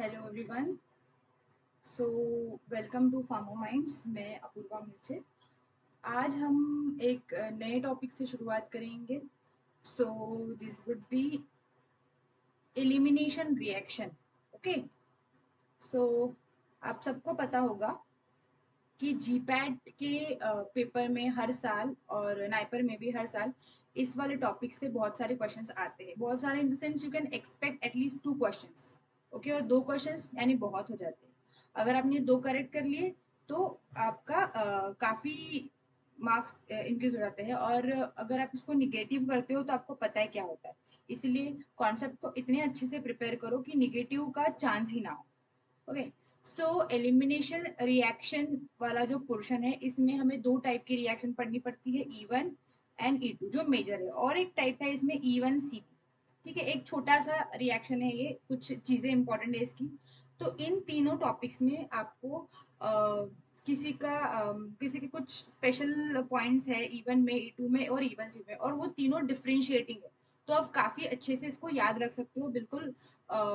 Hello everyone. So welcome to pharmo minds. मैं अपूर्वा मिर्चे। आज हम एक नए टॉपिक से शुरुआत करेंगे। So this would be elimination reaction. Okay. So आप सबको पता होगा कि जीपैट के पेपर में हर साल और नाइपर में भी हर साल इस वाले टॉपिक से बहुत सारे क्वेश्चंस आते हैं। बहुत सारे in the sense you can expect at least 2 questions. Okay, और 2 क्वेश्चंस यानी बहुत हो जाते हैं। अगर आपने 2 करेक्ट कर लिए तो आपका काफी मार्क्स इंक्रीज हो जाते हैं, और अगर आप इसको निगेटिव करते हो तो आपको पता है क्या होता है। इसलिए कॉन्सेप्ट को इतने अच्छे से प्रिपेयर करो कि निगेटिव का चांस ही ना हो। ओके। सो एलिमिनेशन रिएक्शन वाला जो पोर्शन है, इसमें हमें 2 टाइप की रिएक्शन पढ़नी पड़ती है, E1 एंड E2 जो मेजर है, और एक टाइप है इसमें E1CP। ठीक है, एक छोटा सा रिएक्शन है ये, कुछ चीजें इंपॉर्टेंट है इसकी। तो इन तीनों टॉपिक्स में आपको किसी के कुछ स्पेशल पॉइंट्स है E1 में, E2 में और E1CP में, और वो तीनों डिफरेंशिएटिंग है। तो आप काफी अच्छे से इसको याद रख सकते हो, बिल्कुल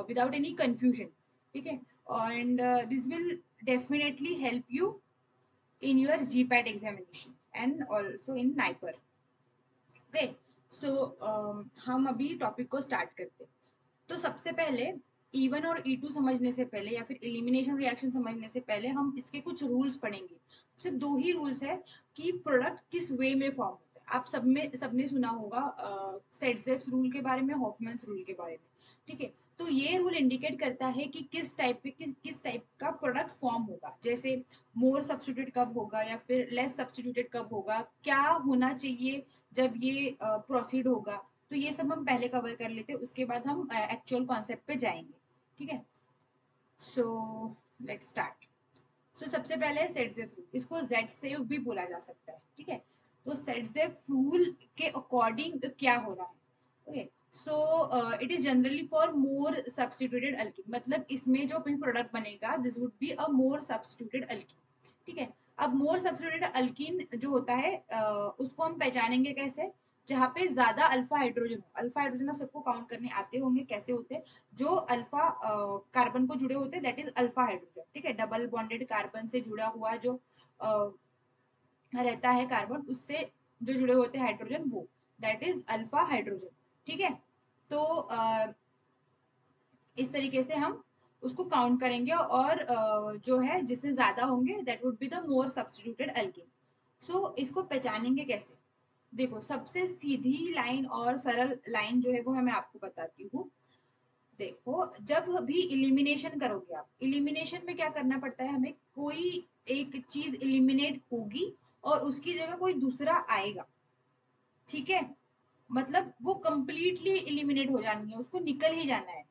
विदाउट एनी कंफ्यूजन। ठीक है। and this will definitely help you in your GPAT examination and also in NIPER. Okay, so हम अभी टॉपिक को स्टार्ट करते हैं। तो सबसे पहले E1 और E2 समझने से पहले या फिर एलिमिनेशन रिएक्शन समझने से पहले हम इसके कुछ रूल्स पढ़ेंगे। सिर्फ 2 ही रूल्स है कि प्रोडक्ट किस वे में फॉर्म होता है। आप सबने सुना होगा सेडजेव्स रूल के बारे में, हॉफमैन्स रूल के बारे में। ठीक है। तो ये रूल इंडिकेट करता है कि किस टाइप का प्रोडक्ट फॉर्म होगा। जैसे मोर सब्स्टिट्यूटेड कब होगा या फिर लेस सब्स्टिट्यूटेड कब होगा, क्या होना चाहिए जब ये प्रोसीड होगा। तो ये सब हम पहले कवर कर लेते हैं, उसके बाद हम एक्चुअल कॉन्सेप्ट पे जाएंगे। ठीक है। So let's start. सो सबसे पहले सेटजेफ रूल, इसको जेड सेव भी बोला जा सकता है। ठीक है। तो सेटजेफ रूल के अकॉर्डिंग क्या हो रहा है। Okay. So it is generally for more substituted alkyne, मतलब इसमें जो भी प्रोडक्ट बनेगा this would be a more substituted alkyne. ठीक है। अब मोर सब्स्टिट्यूटेड अल्कीन जो होता है उसको हम पहचानेंगे कैसे। जहाँ पे ज्यादा अल्फा हाइड्रोजन हो। अल्फा हाइड्रोजन आप सबको काउंट करने आते होंगे, कैसे होते हैं। जो अल्फा कार्बन को जुड़े होते हैं दैट इज अल्फा हाइड्रोजन। ठीक है। डबल बॉन्डेड कार्बन से जुड़ा हुआ जो रहता है कार्बन, उससे जो जुड़े होते हैं हाइड्रोजन, वो दैट इज अल्फा हाइड्रोजन। ठीक है। तो इस तरीके से हम उसको काउंट करेंगे, और जो है जिससे ज्यादा होंगे that would be the more substituted alkene. So इसको पहचानेंगे कैसे। देखो, सबसे सीधी लाइन और सरल लाइन जो है वो मैं आपको बताती हूँ। देखो, जब भी इलिमिनेशन करोगे आप, इलिमिनेशन में क्या करना पड़ता है हमें, कोई एक चीज इलिमिनेट होगी और उसकी जगह कोई दूसरा आएगा। ठीक है। मतलब वो कंप्लीटली इलिमिनेट हो जानी है, उसको निकल ही जाना है।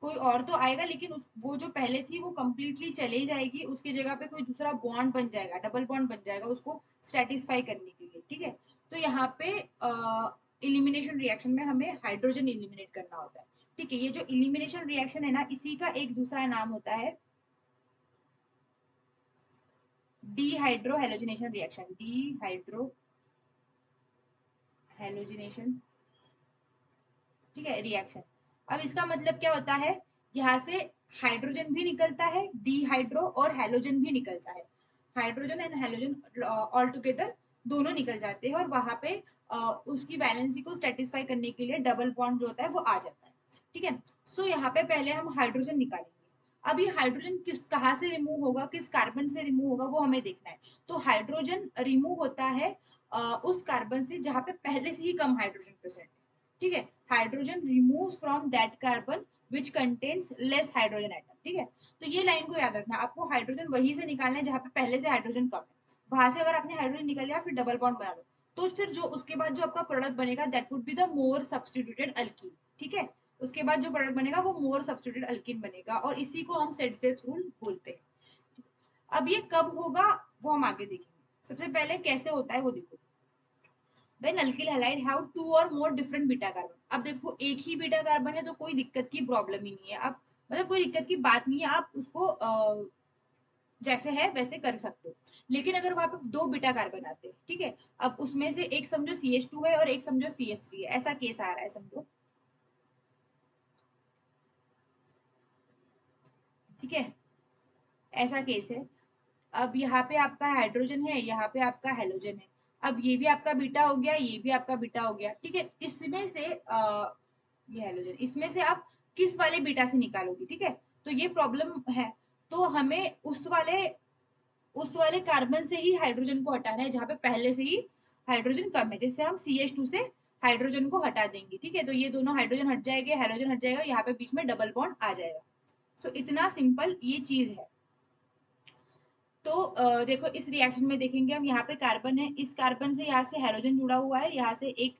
कोई और तो आएगा लेकिन वो जो पहले थी वो कंप्लीटली चली जाएगी, उसकी जगह पे कोई दूसरा बॉन्ड बन जाएगा, डबल बॉन्ड बन जाएगा उसको सेटिस्फाई करने के लिए। ठीक है। तो यहाँ पे इलिमिनेशन रिएक्शन में हमें हाइड्रोजन इलिमिनेट करना होता है। ठीक है। ये जो इलिमिनेशन रिएक्शन है ना, इसी का एक दूसरा नाम होता है dehydro halogenation reaction. Dehydro halogenation, ठीक है, रिएक्शन। अब इसका मतलब क्या होता है, यहाँ से हाइड्रोजन भी निकलता है, डीहाइड्रो और हेलोजन भी निकलता है। Hydrogen and halogen all together दोनों निकल जाते हैं, और वहां पे उसकी वैलेंसी को सेटिस्फाई करने के लिए डबल बॉन्ड जो होता है वो आ जाता है। ठीक है। सो यहाँ पे पहले हम हाइड्रोजन निकालेंगे। अब ये हाइड्रोजन किस कहाँ से रिमूव होगा, किस कार्बन से रिमूव होगा, वो हमें देखना है। तो हाइड्रोजन रिमूव होता है उस कार्बन से जहाँ पे पहले से ही कम हाइड्रोजन प्रेजेंट है। ठीक है। Hydrogen removes from that carbon which contains less hydrogen atom. ठीक है। तो ये लाइन को याद रखना, आपको हाइड्रोजन वहीं से निकालना है जहाँ पे पहले से हाइड्रोजन कम है। वहां से अगर आपने हाइड्रोजन निकाल लिया फिर डबल बॉन्ड बना लो, तो फिर जो उसके बाद जो आपका प्रोडक्ट बनेगा that would be the more substituted alkyne. ठीक है। उसके बाद जो प्रोडक्ट बनेगा वो मोर सब्स्टिट्यूटेड अल्कीन बनेगा, और इसी को हम सेट रूल बोलते हैं। अब ये कब होगा वो हम आगे देखेंगे। सबसे पहले कैसे होता है वो देखो। when alkyl halide have two or more different beta carbon. अब देखो, एक ही बीटा कार्बन है तो कोई दिक्कत की प्रॉब्लम ही नहीं है। अब मतलब कोई दिक्कत की बात नहीं है, आप उसको जैसे है वैसे कर सकते हो। लेकिन अगर वहां पे 2 बीटा कार्बन आते हैं, ठीक है, अब उसमें से एक समझो CH2 है और एक समझो CH3 है, ऐसा केस आ रहा है समझो। ठीक है, ऐसा केस है। अब यहाँ पे आपका हाइड्रोजन है, यहाँ पे आपका हेलोजन है। अब ये भी आपका बीटा हो गया, ये भी आपका बीटा हो गया। ठीक है, इसमें से ये हेलोजन, इसमें से आप किस वाले बीटा से निकालोगे? ठीक है, तो ये प्रॉब्लम है। तो हमें उस वाले कार्बन से ही हाइड्रोजन को हटाना है जहाँ पे पहले से ही हाइड्रोजन कम है। जैसे हम CH2 से हाइड्रोजन को हटा देंगे, ठीक है, तो ये दोनों हाइड्रोजन हट जाएंगे, हेलोजन हट जाएगा, यहाँ पे बीच में डबल बॉन्ड आ जाएगा। सो इतना सिंपल ये चीज है। तो देखो इस रिएक्शन में देखेंगे हम, यहाँ पे कार्बन है, इस कार्बन से यहाँ से हेलोजन जुड़ा हुआ है, यहाँ से एक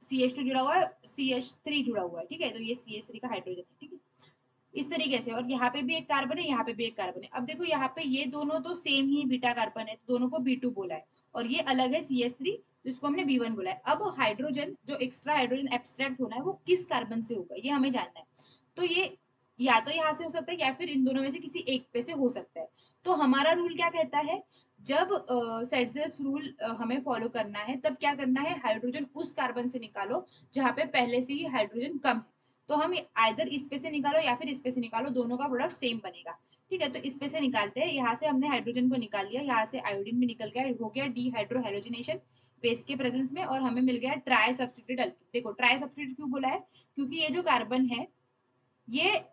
CH2 जुड़ा हुआ है, CH3 जुड़ा हुआ है। ठीक है, तो ये CH3 का हाइड्रोजन है। ठीक है, इस तरीके से। और यहाँ पे भी एक कार्बन है, यहाँ पे भी एक कार्बन है। अब देखो यहाँ पे ये दोनों तो सेम ही बीटा कार्बन है, दोनों को B2 बोला है, और ये अलग है CH3, तो इसको हमने B1 बोला है। अब हाइड्रोजन, जो एक्स्ट्रा हाइड्रोजन एब्स्ट्रैक्ट होना है, वो किस कार्बन से होगा ये हमें जानना है। तो ये या तो यहाँ से हो सकता है, या फिर इन दोनों में से किसी एक पे से हो सकता है। तो हमारा रूल क्या कहता है, जब सेल्सियस रूल हमें फॉलो करना है, तब क्या करना है, हाइड्रोजन उस कार्बन से निकालो जहाँ पे पहले से ही हाइड्रोजन कम है। तो हम आइदर इस पे से निकालो या फिर इस पे से निकालो, दोनों का प्रोडक्ट सेम बनेगा। ठीक है, तो इस पे से निकालते हैं। यहाँ से हमने हाइड्रोजन को निकाल लिया, यहाँ से आयोडीन भी निकल गया, हो गया डीहाइड्रोहेलोजिनेशन बेस के प्रेजेंस में, और हमें मिल गया ट्राई सब्स्टिट्यूटेड अल्कीन। देखो ट्राई सब्स्टिट्यूट क्यों बोला है, क्योंकि ये जो कार्बन है, ये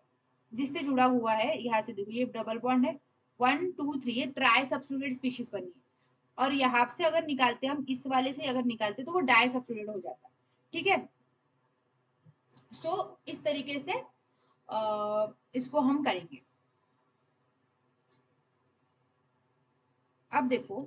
जिससे जुड़ा हुआ है, यहाँ से देखो ये डबल बॉन्ड है, 1 2 3, ये ट्राई सब्स्टिट्यूटेड स्पीशीज बनी है। और यहाँ से अगर निकालते हम, इस वाले से अगर निकालते तो वो डाई सब्स्टिट्यूटेड हो जाता है। ठीक है, सो इस तरीके से इसको हम करेंगे। अब देखो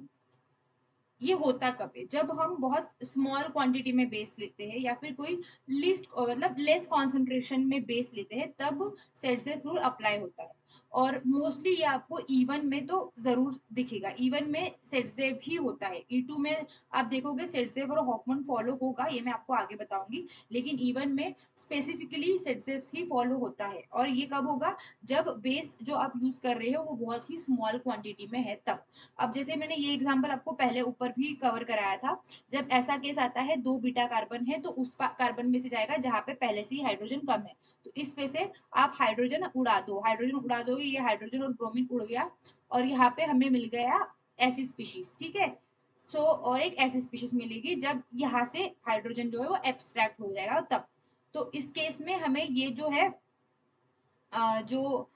ये होता कब है, जब हम बहुत स्मॉल क्वांटिटी में बेस लेते हैं, या फिर कोई लिस्ट मतलब लेस कॉन्सेंट्रेशन में बेस लेते हैं, तब सेट रूल अप्लाई होता है। और मोस्टली ये आपको E1 में तो जरूर दिखेगा, E1 में सेट ही होता है। E2 में आप देखोगे सेट और हॉफमैन फॉलो होगा, ये मैं आपको आगे बताऊंगी, लेकिन E1 में स्पेसिफिकली सेट ही फॉलो होता है। और ये कब होगा, जब बेस जो आप यूज कर रहे हो वो बहुत ही स्मॉल क्वांटिटी में है तब। अब जैसे मैंने ये एग्जांपल आपको पहले ऊपर भी कवर कराया था, जब ऐसा केस आता है, 2 बीटा कार्बन है, तो उस कार्बन में से जाएगा जहां पे पहले से ही हाइड्रोजन कम है। तो इस पे से आप हाइड्रोजन उड़ा दो, हाइड्रोजन उड़ा दोगे, ये हाइड्रोजन और ब्रोमीन उड़ गया, और यहाँ पे हमें मिल गया ऐसी स्पीशीज। ठीक है, सो और एक ऐसी स्पीशीज मिलेगी जब यहाँ से हाइड्रोजन जो है वो एब्स्ट्रैक्ट हो जाएगा तब। तो इस केस में हमें ये जो है जो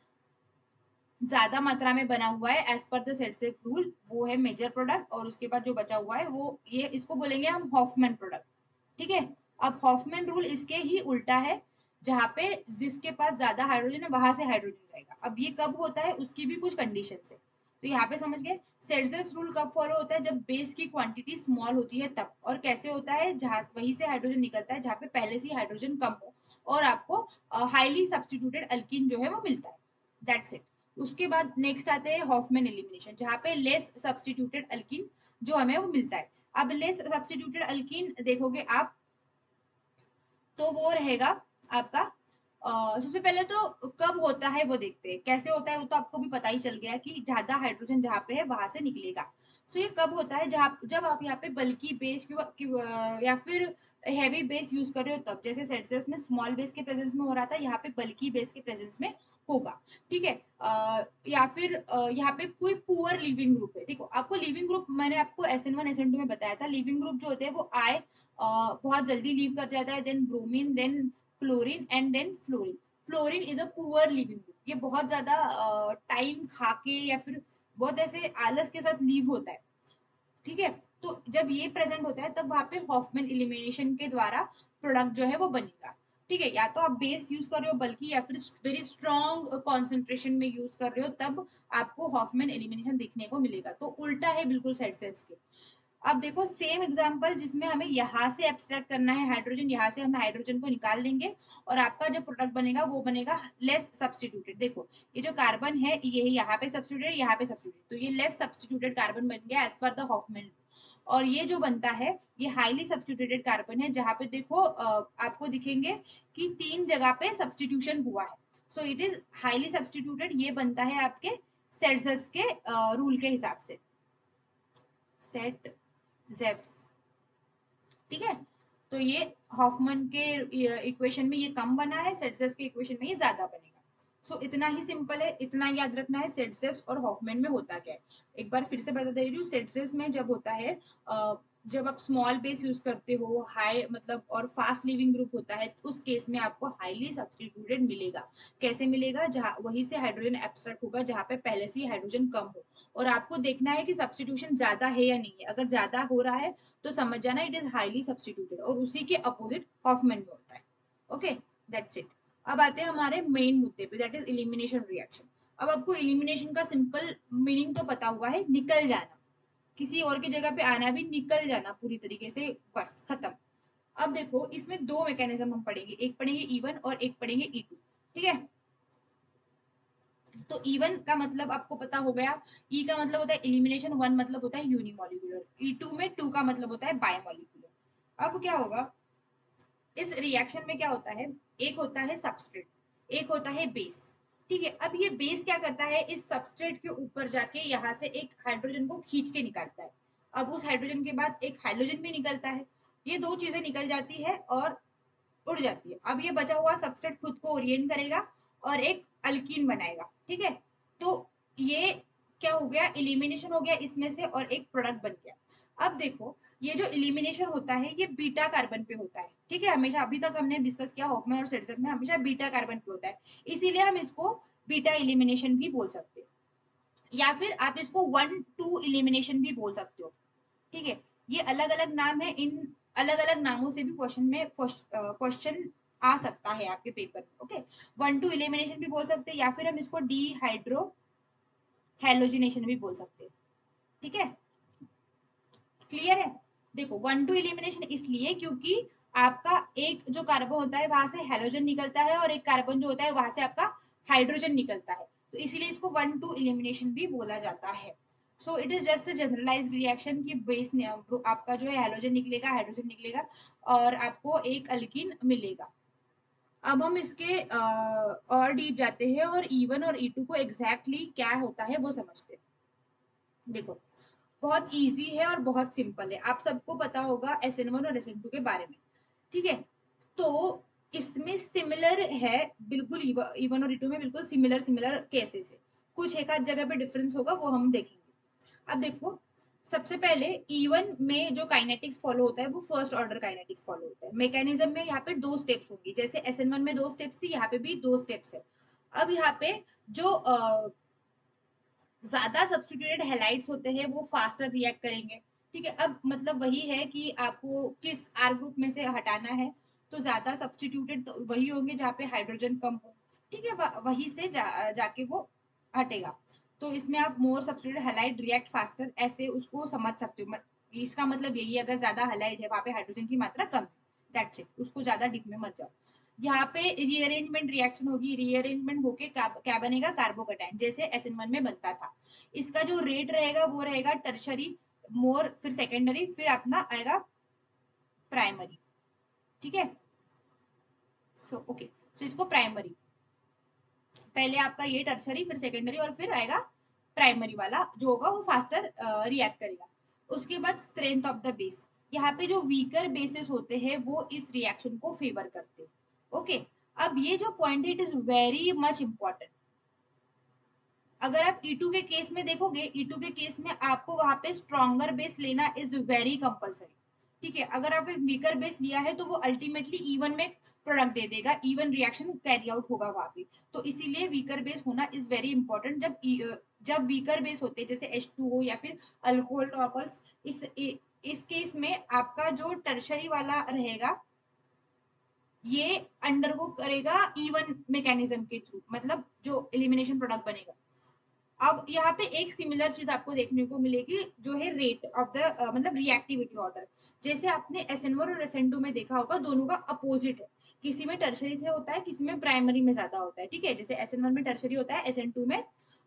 ज्यादा मात्रा में बना हुआ है as per the set rule, वो है मेजर प्रोडक्ट, और उसके बाद जो बचा हुआ है वो ये, इसको बोलेंगे हम हॉफमैन प्रोडक्ट। ठीक है, अब हॉफमैन रूल इसके ही उल्टा है, जहाँ पे जिसके पास ज्यादा हाइड्रोजन है वहां से हाइड्रोजन जाएगा। अब ये कब होता है, उसकी भी कुछ कंडीशन है। तो यहाँ पे समझ गए सेल्सियस रूल कब फॉलो होता है, जब बेस की क्वांटिटी स्मॉल होती है तब। और कैसे होता है, जहाँ वहीं से हाइड्रोजन निकलता है जहाँ पे पहले से ही हाइड्रोजन कम हो, और आपको हाईली सब्स्टिट्यूटेड अल्कीन जो है वो मिलता है। That's it. उसके बाद नेक्स्ट आते हैं हॉफमैन एलिमिनेशन, जहाँ पे लेस सब्स्टिट्यूटेड अल्कीन जो हमें वो मिलता है। अब लेस सब्स्टिट्यूटेड अल्कीन देखोगे आप, तो वो रहेगा आपका सबसे पहले तो कब होता है वो देखते हैं, कैसे होता है वो तो आपको भी पता ही चल गया कि ज्यादा हाइड्रोजन जहाँ पे है वहां से निकलेगा। सो ये कब होता है, जब आप यहाँ पे बल्कि बेस या फिर हैवी बेस यूज कर रहे हो तब। जैसे सेल्सियस में स्मॉल बेस के प्रेजेंस में हो रहा था, यहाँ पे बल्कि बेस के प्रेजेंस में होगा। ठीक है, या फिर यहाँ पे कोई पुअर लिविंग ग्रुप है। देखो आपको लिविंग ग्रुप मैंने आपको SN1 SN2 में बताया था, लिविंग ग्रुप जो होते हैं वो बहुत जल्दी लीव कर जाता है, then bromine, then chlorine, and then fluorine. Fluorine is a poor leaving group, ये बहुत ज्यादा टाइम खा के या फिर बहुत ऐसे आलस के साथ लीव होता है। ठीक है, तो जब ये प्रेजेंट होता है तब वहां पे हॉफमैन एलिमिनेशन के द्वारा प्रोडक्ट जो है वो बनेगा। ठीक है, या तो आप बेस यूज कर रहे हो बल्कि, या फिर वेरी स्ट्रॉन्ग कॉन्सेंट्रेशन में यूज कर रहे हो, तब आपको हॉफमैन एलिमिनेशन देखने को मिलेगा। तो उल्टा है बिल्कुल सेट सेल्स के। अब देखो सेम एग्जांपल, जिसमें हमें यहाँ से एब्स्ट्रैक्ट करना है हाइड्रोजन, यहाँ से हम हाइड्रोजन को निकाल देंगे, और आपका जो प्रोडक्ट बनेगा वो बनेगा लेस सब्स्टिट्यूटेड। देखो ये जो कार्बन है ये यहाँ पे सब्स्टिट्यूटेड, यहाँ पे सब्स्टिट्यूटेड, तो ये लेस सब्स्टिट्यूटेड कार्बन बन गया एज पर द हॉफमैन। और ये जो बनता है ये हाईली सब्स्टिट्यूटेड कार्बन है, जहाँ पे देखो आपको दिखेंगे कि 3 जगह पे सब्स्टिट्यूशन हुआ है। So it is highly substituted, ये बनता है आपके सेट्स के रूल के हिसाब से, सेट जेप्स। ठीक है, तो ये हॉफमैन के इक्वेशन में ये कम बना है, सेटजेफ के इक्वेशन में ये ज्यादा बनेगा। सो इतना ही सिंपल है, इतना याद रखना है सेड्सेव्स और हॉफमैन में होता क्या है। एक बार फिर से बता दे रही हूँ, सेड्सेव्स में जब होता है जब आप स्मॉल बेस यूज करते हो, हाई मतलब और फास्ट लिविंग ग्रुप होता है, उस केस में आपको हाईली सब्स्टिट्यूटेड मिलेगा। कैसे मिलेगा? जहाँ वहीं से हाइड्रोजन एब्स्ट्रैक्ट होगा जहाँ पे पहले से ही हाइड्रोजन कम हो, और आपको देखना है कि सब्स्टिट्यूशन ज्यादा है या नहीं है। अगर ज्यादा हो रहा है तो समझ जाना इट इज हाईली सब्स्टिट्यूटेड, और उसी के अपोजिट हॉफमैन में होता है। Okay, that's it. अब आते हैं हमारे मेन मुद्दे पे, दैट इज एलिमिनेशन रिएक्शन। अब आपको एलिमिनेशन का सिंपल मीनिंग तो पता हुआ है, निकल जाना, किसी और की जगह पे आना भी, निकल जाना पूरी तरीके से, बस खत्म। अब देखो इसमें दो मैकेनिज्म हम पढ़ेंगे, एक पढ़ेंगे E1 और एक पढ़ेंगे E2। ठीक है, तो E1 का मतलब आपको पता हो गया, E का मतलब होता है एलिमिनेशन, 1 मतलब होता है यूनिमोलिकुलर, E2 में 2 का मतलब होता है बायोमोलिकुलर। अब क्या होगा इस रिएक्शन में, क्या होता है, एक होता है सबस्ट्रेट, एक होता है बेस। ठीक है, अब ये बेस क्या करता है, इस सबस्ट्रेट के ऊपर जाके यहाँ से एक हाइड्रोजन को खींच के निकालता है। अब उस हाइड्रोजन के बाद एक हाइड्रोजन भी निकलता है, ये दो चीजें निकल जाती है और उड़ जाती है। अब ये बचा हुआ सबसेट खुद को ओरिएंट करेगा और एक अल्कीन बनाएगा। ठीक है, तो ये क्या हो गया, इलिमिनेशन हो गया इसमें से और एक प्रोडक्ट बन गया। अब देखो ये जो इलिमिनेशन होता है ये बीटा कार्बन पे होता है। ठीक है, हमेशा अभी तक हमने डिस्कस किया हॉफमैन और सेडसर में हमेशा बीटा कार्बन पे होता है, इसीलिए हम इसको बीटा इलिमिनेशन भी बोल सकते हैं, या फिर आप इसको 1-2 इलिमिनेशन भी बोल सकते हो। ठीक है, ये अलग अलग नाम है, इन अलग अलग नामों से भी क्वेश्चन में क्वेश्चन आ सकता है आपके पेपर में। ओके, 1-2 इलिमिनेशन भी बोल सकते हैं, या फिर हम इसको डीहाइड्रो हेलोजिनेशन भी बोल सकते हैं। ठीक है, क्लियर है? देखो 1-2 इलिमिनेशन इसलिए क्योंकि आपका एक जो कार्बन होता है वहां से हेलोजन निकलता है और एक कार्बन जो होता है वहां से आपका हाइड्रोजन निकलता है, तो इसीलिए इसको 1-2 इलिमिनेशन भी बोला जाता है। So it is just a generalised reaction की बेस आपका जो है हेलोजन निकलेगा, हाइड्रोजन निकलेगा और आपको एक अल्कीन मिलेगा। अब हम इसके और डीप जाते हैं और E1 और E2 को एग्जैक्टली exactly क्या होता है वो समझते हैं। देखो बहुत इजी है और बहुत सिंपल है, आप सबको पता होगा SN1 और SN2 के बारे में। ठीक है, तो इसमें सिमिलर है बिल्कुल, E1 और E2 में बिल्कुल सिमिलर सिमिलर केसेस है, कुछ एक आध जगह पे डिफरेंस होगा वो हम देखेंगे। अब देखो सबसे पहले E1 में जो काइनेटिक्स फॉलो होता है वो फर्स्ट ऑर्डर काइनेटिक्स फॉलो होता है। मैकेनिज्म में यहाँ पे दो स्टेप्स होंगी, जैसे SN1 में दो स्टेप्स थी, यहाँ पे भी दो स्टेप्स है। अब यहाँ पे जो ज्यादा सब्स्टिट्यूटेड हेलाइड्स होते हैं वो फास्टर रिएक्ट करेंगे। ठीक है, अब मतलब वही है कि आपको किस आर ग्रुप में से हटाना है, तो ज्यादा सब्स्टिट्यूटेड तो वही होंगे जहाँ पे हाइड्रोजन कम हो। ठीक है, वही से जाके वो हटेगा। तो इसमें आप मोर सब्स्टिट्यूटेड हेलाइड रिएक्ट फास्टर ऐसे उसको समझ सकते हो। इसका मतलब यही है, अगर ज्यादा हेलाइड है वहां पे हाइड्रोजन की मात्रा कम है, दैट्स इट, उसको ज्यादा डीप में मत जाओ। यहाँ पे रीअरेंजमेंट रिएक्शन होगी, रीअरेंजमेंट होके क्या बनेगा, कार्बोकैटायन, जैसे SN1 में बनता था। इसका जो रेट रहेगा वो रहेगा टर्शरी, मोर, फिर सेकेंडरी, फिर अपना आएगा प्राइमरी। ठीक है, सो ओके, सो इसको प्राइमरी, पहले आपका ये टर्शरी फिर सेकेंडरी और फिर आएगा प्राइमरी वाला जो होगा वो फास्टर रिएक्ट करेगा। उसके बाद स्ट्रेंथ ऑफ द बेस, यहाँ पे जो वीकर बेसिस होते हैं वो इस रिएक्शन को फेवर करते हैं। ओके, अब ये जो पॉइंट है it is very much important. अगर आप E2 के केस में देखोगे, E2 के केस में आपको वहां पे स्ट्रॉन्गर बेस लेना इज वेरी कंपलसरी। ठीक है, अगर आप एक वीकर बेस लिया है तो वो अल्टीमेटली E1 में प्रोडक्ट दे देगा, E1 रिएक्शन कैरी आउट होगा वहां पे। तो इसीलिए वीकर बेस होना इज वेरी इंपॉर्टेंट। जब वीकर बेस होते हैं जैसे H2 हो या फिर अल्कोहल टॉपर्स, इस केस में आपका जो टर्शरी वाला रहेगा ये अंडरगो करेगा E1 मैकेनिज्म के थ्रू, मतलब जो एलिमिनेशन प्रोडक्ट बनेगा। अब यहाँ पे एक सिमिलर चीज आपको देखने को मिलेगी जो है रेट ऑफ द मतलब रिएक्टिविटी ऑर्डर। जैसे आपने SN1 और SN2 में देखा होगा दोनों का अपोजिट है, किसी में टर्शरी से होता है, किसी में प्राइमरी में ज्यादा होता है। ठीक है, जैसे SN1 में टर्शरी होता है, SN2 में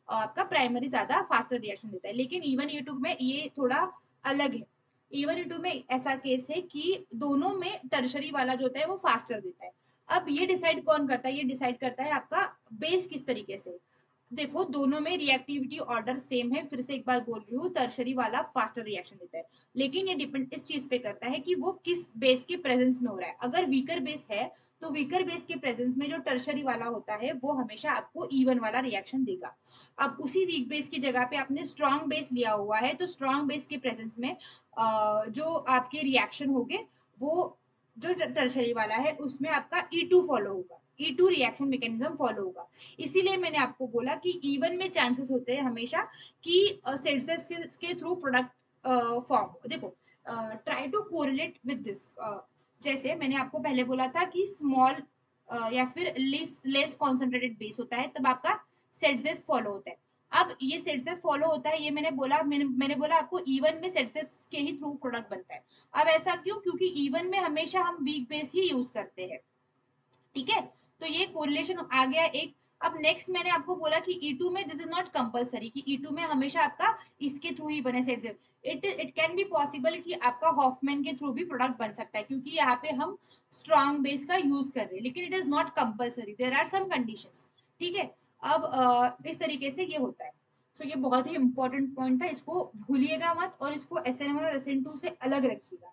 आपका प्राइमरी ज्यादा फास्टर रिएक्शन देता है, लेकिन E1 E2 में ये थोड़ा अलग है। E1 E2 में ऐसा केस है कि दोनों में टर्शरी वाला जो होता है वो फास्टर देता है। अब ये डिसाइड कौन करता है, ये डिसाइड करता है आपका बेस किस तरीके से। देखो दोनों में रिएक्टिविटी ऑर्डर सेम है, फिर से एक बार बोल रही हूँ, टर्शरी वाला फास्टर रिएक्शन देता है, लेकिन ये डिपेंड इस चीज पे करता है कि वो किस बेस के प्रेजेंस में हो रहा है। अगर वीकर बेस है तो वीकर बेस के प्रेजेंस में जो टर्शरी वाला होता है वो हमेशा आपको इवन वाला रिएक्शन देगा। अब उसी वीक बेस की जगह पे आपने स्ट्रॉन्ग बेस लिया हुआ है, तो स्ट्रॉन्ग बेस के प्रेजेंस में जो आपके रिएक्शन होंगे वो जो टर्शरी वाला है उसमें आपका E2 फॉलो होगा, E2 रिएक्शन मैकेनिज्म फॉलो होगा। इसीलिए मैंने आपको बोला कि इवन में चांसेस होते हैं हमेशा कि सेल्सियस के थ्रू प्रोडक्ट फॉर्म। देखो try to correlate with this, जैसे मैंने आपको पहले बोला था कि स्मॉल या फिर लेस कॉन्सेंट्रेटेड बेस होता है तब आपका सेट्सेस फॉलो होता है। अब ये सेट्सेस फॉलो होता है, ये मैंने बोला आपको इवन में सेट्सेस के ही थ्रू प्रोडक्ट बनता है। अब ऐसा क्यों? क्योंकि इवन में हमेशा हम वीक बेस ही यूज करते हैं, ठीक है। तो ये कोरिलेशन आ गया एक। अब नेक्स्ट मैंने आपको बोला कि E2 में दिस इज नॉट कंपलसरी कि E2 में हमेशा आपका इसके थ्रू ही बने सेट से। इट कैन बी पॉसिबल कि आपका हॉफमैन के थ्रू भी प्रोडक्ट बन सकता है, क्योंकि यहाँ पे हम स्ट्रॉन्ग बेस का यूज कर रहे हैं, लेकिन it is not compulsory, there are some conditions, ठीक है। अब इस तरीके से ये होता है। तो ये बहुत ही इंपॉर्टेंट पॉइंट था, इसको भूलिएगा मत और इसको SN1 और SN2 से अलग रखिएगा।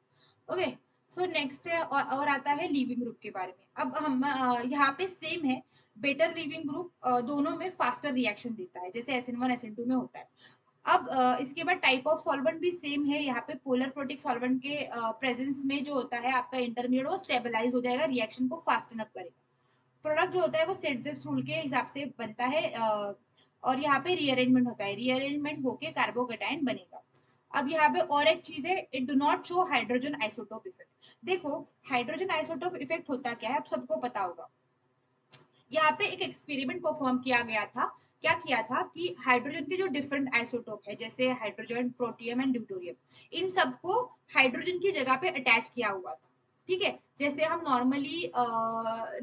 ओके, सो नेक्स्ट है और आता है लीविंग ग्रुप के बारे में। अब हम यहाँ पे सेम है, बेटर लीविंग ग्रुप दोनों में फास्टर रिएक्शन देता है जैसे SN1 SN2 में होता है। अब इसके बाद टाइप ऑफ सॉल्वेंट भी सेम है, यहाँ पे पोलर प्रोटिक सॉल्वेंट के प्रेजेंस में जो होता है आपका इंटरमीडिएट वो स्टेबलाइज हो जाएगा, रिएक्शन को फास्टन अप करेगा। प्रोडक्ट जो होता है वो सेट्जेक्स रूल के हिसाब से बनता है, और यहाँ पे रीअरेंजमेंट होता है, रीअरेंजमेंट होके कार्बोकेटाइन बनेगा। अब यहाँ पे और एक चीज है, it do not show hydrogen isotope effect. देखो हाइड्रोजन आइसोटोप इफेक्ट होता क्या है, आप सबको पता होगा। यहाँ पे एक एक्सपेरिमेंट परफॉर्म किया गया था। क्या किया था कि हाइड्रोजन के जो डिफरेंट आइसोटोप है जैसे हाइड्रोजन, प्रोटियम एंड ड्यूटोरियम, इन सबको हाइड्रोजन की जगह पे अटैच किया हुआ था, ठीक है। जैसे हम नॉर्मली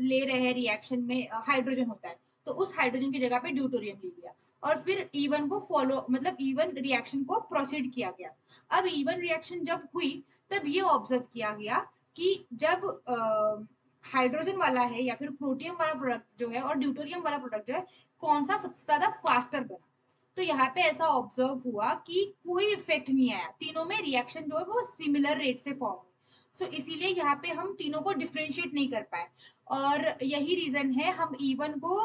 ले रहे हैं रिएक्शन में हाइड्रोजन होता है, तो उस हाइड्रोजन की जगह पे ड्यूटोरियम ले लिया और फिर इवन को फॉलो मतलब इवन रिएक्शन को प्रोसीड किया गया। अब इवन रिएक्शन जब हुई तब ये ऑब्जर्व किया गया कि जब हाइड्रोजन वाला है या फिर प्रोटियम वाला प्रोडक्ट जो है और ड्यूटोरियम वाला प्रोडक्ट जो है, कौन सा सबसे ज्यादा फास्टर बना। तो यहाँ पे ऐसा ऑब्जर्व हुआ कि कोई इफेक्ट नहीं आया, तीनों में रिएक्शन जो है वो सिमिलर रेट से फॉर्म हुई। सो इसीलिए यहाँ पे हम तीनों को डिफ्रेंशिएट नहीं कर पाए, और यही रीजन है हम इवन को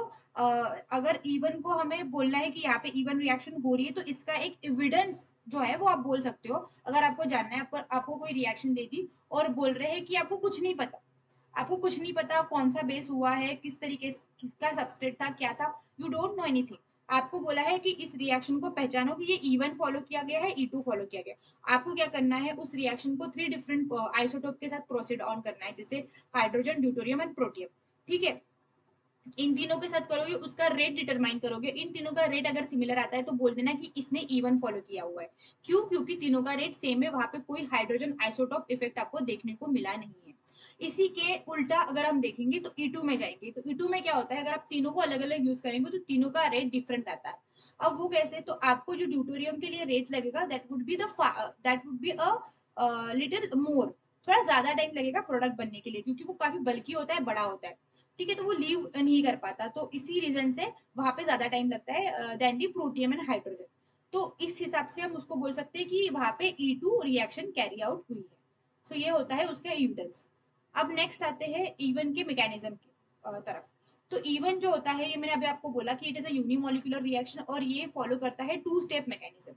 अगर इवन को हमें बोलना है कि यहाँ पे इवन रिएक्शन हो रही है, तो इसका एक एविडेंस जो है वो आप बोल सकते हो। अगर आपको जानना है, आपको कोई रिएक्शन दे दी और बोल रहे हैं कि आपको कुछ नहीं पता, आपको कुछ नहीं पता कौन सा बेस हुआ है, किस तरीके का सबस्ट्रेट था, क्या था, यू डोंट नो एनीथिंग। आपको बोला है कि इस रिएक्शन को पहचानो कि ये E1 फॉलो किया गया है, E2 फॉलो किया गया। आपको क्या करना है, उस रिएक्शन को 3 डिफरेंट आइसोटोप के साथ प्रोसीड ऑन करना है, जैसे हाइड्रोजन, ड्यूटोरियम एंड प्रोटियम, ठीक है। इन तीनों के साथ करोगे, उसका रेट डिटरमाइन करोगे, इन तीनों का रेट अगर सिमिलर आता है तो बोल देना कि इसने E1 फॉलो किया हुआ है। क्यों? क्योंकि तीनों का रेट सेम है, वहां पे कोई हाइड्रोजन आइसोटोप इफेक्ट आपको देखने को मिला नहीं है। इसी के उल्टा अगर हम देखेंगे तो E2 में जाएंगे, तो E2 में क्या होता है, अगर आप तीनों को अलग अलग यूज करेंगे तो तीनों का रेट डिफरेंट आता है। अब वो कैसे? तो आपको जो ड्यूटोरियम के लिए रेट लगेगा that would be a little more, थोड़ा ज्यादा टाइम लगेगा प्रोडक्ट बनने के लिए, क्योंकि वो काफी बल्कि होता है, बड़ा होता है, ठीक है। तो वो लीव नहीं कर पाता, तो इसी रीजन से वहां पे ज्यादा टाइम लगता है then the protium and hydrogen. तो इस हिसाब से हम उसको बोल सकते हैं कि वहां पे E2 रिएक्शन कैरी आउट हुई है। सो ये होता है उसका एविडेंस। अब नेक्स्ट आते हैं इवन के मैकेनिज्म की तरफ। तो इवन जो होता है, ये मैंने अभी आपको बोला कि it is a unimolecular reaction और ये फॉलो करता है 2 स्टेप मैकेनिज्म।